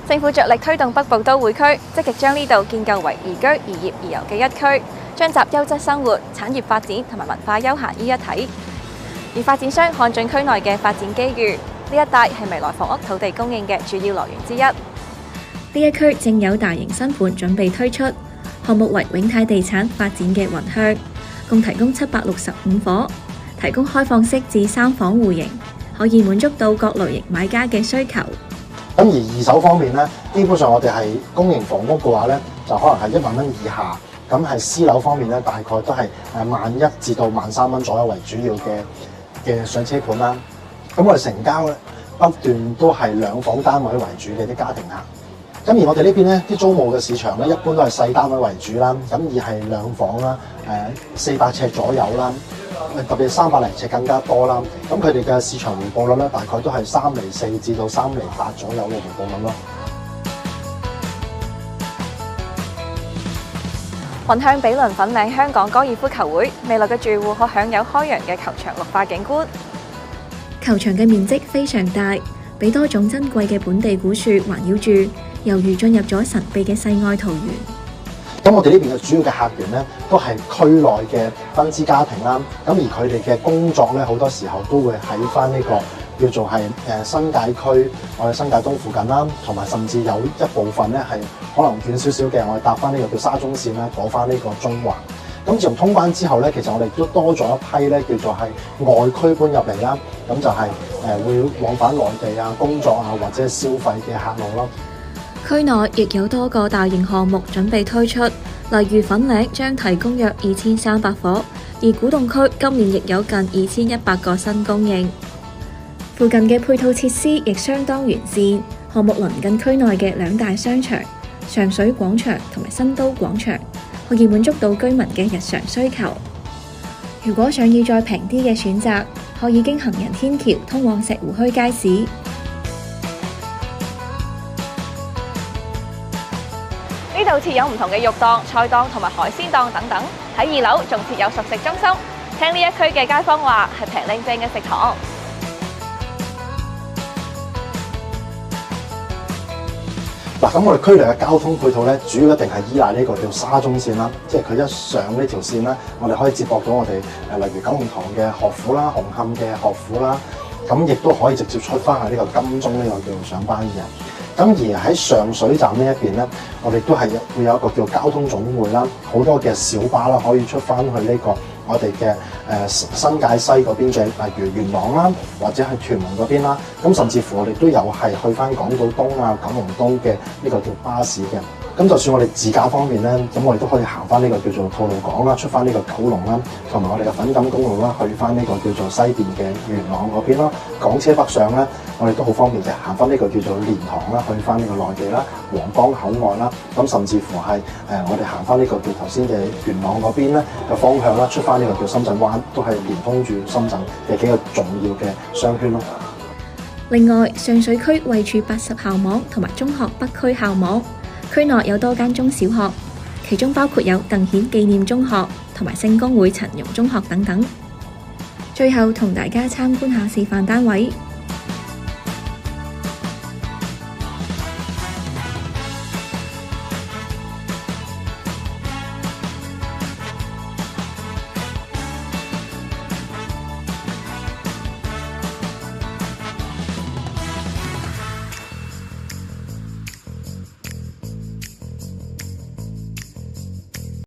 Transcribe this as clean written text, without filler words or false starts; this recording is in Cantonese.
政府着力推動北部都會區，積極將呢度建構為宜居、宜業、宜遊嘅一區，將集優質生活、產業發展同埋文化休閒於一體。而發展商看準區內嘅發展機遇，呢一帶係未來房屋土地供應嘅主要來源之一。呢一區正有大型新盤準備推出，項目為永泰地產發展嘅雲香，共提供765伙，提供開放式至3房戶型，可以滿足到各類型買家嘅需求。咁而二手方面咧，基本上我哋係公營房屋嘅話咧，就可能係1萬蚊以下。咁係私樓方面咧，大概都係11000至到13000蚊左右為主要嘅上車盤啦。咁我哋成交咧不斷都係2房單位為主嘅啲家庭客。咁而我哋呢邊咧啲租務嘅市場咧，一般都係細單位為主啦。咁而係2房啦，400尺左右啦。特別300零尺更加多啦，咁佢哋嘅市場回報率咧，大概都係3.4厘至到3.8厘左右嘅回報率咯。雲香毗鄰粉嶺香港高爾夫球會，未來嘅住戶可享有開揚嘅球場綠化景觀。球場嘅面積非常大，俾多種珍貴嘅本地古樹環繞住，猶如進入咗神秘嘅世外桃源。咁我哋呢邊嘅主要嘅客源咧，都係區內嘅分支家庭啦。咁而佢哋嘅工作咧，好多時候都會喺翻呢個叫做係新界區，我哋新界東附近啦，同埋甚至有一部分咧係可能遠少少嘅，我哋搭翻呢個叫沙中線啦，過翻呢個中環。咁自從通關之後咧，其實我哋都多咗一批咧，叫做係外區搬入嚟啦。咁就係會往返內地啊、工作啊或者消費嘅客路咯。區內亦有多個大型項目準備推出，例如粉嶺將提供約2300伙，而古洞區今年亦有近2100個新供應。附近嘅配套設施亦相當完善，項目鄰近區內嘅2大商場上水廣場同埋新都廣場，可以滿足到居民嘅日常需求。如果想要再平啲嘅選擇，可以經行人天橋通往石湖墟街市。呢度設有唔同嘅肉檔、菜檔同埋海鮮檔等等。喺2樓仲設有熟食中心。聽呢一區嘅街坊話，係平靚正嘅食堂。嗱，咁我哋區內嘅交通配套咧，主要一定係依賴呢個叫沙中線啦。即係佢一上呢條線咧，我哋可以接駁到我哋例如九龍塘嘅學府啦、紅磡嘅學府啦，咁亦都可以直接出翻去呢個金鐘呢個叫做上班嘅。咁而喺上水站呢一邊咧，我哋都係會有一個叫交通總會啦，好多嘅小巴啦，可以出翻去呢個我哋嘅新界西嗰邊嘅，例如元朗啦，或者係屯門嗰邊啦。咁甚至乎我哋都有係去翻港島東啊、九龍東嘅呢個叫巴士嘅。咁就算我哋自駕方面咧，咁我哋都可以行翻呢個叫做吐露港啦，出翻呢個九龍啦，同埋我哋嘅粉錦公路啦，去翻呢個叫做西邊嘅元朗嗰邊啦。港車北上咧，我哋都好方便嘅，行翻呢個叫做蓮塘啦，去翻呢個內地啦、皇崗口岸啦。咁甚至乎係我哋行翻呢個叫頭先嘅元朗嗰邊咧嘅方向啦，出翻呢個叫深圳灣，都係連通住深圳嘅幾個重要嘅商圈咯。另外，上水區位處80校網同埋中學北區校網。區內有多間中小學，其中包括有鄧顯紀念中學同埋聖公會陳容中學等等。最後同大家參觀下示範單位。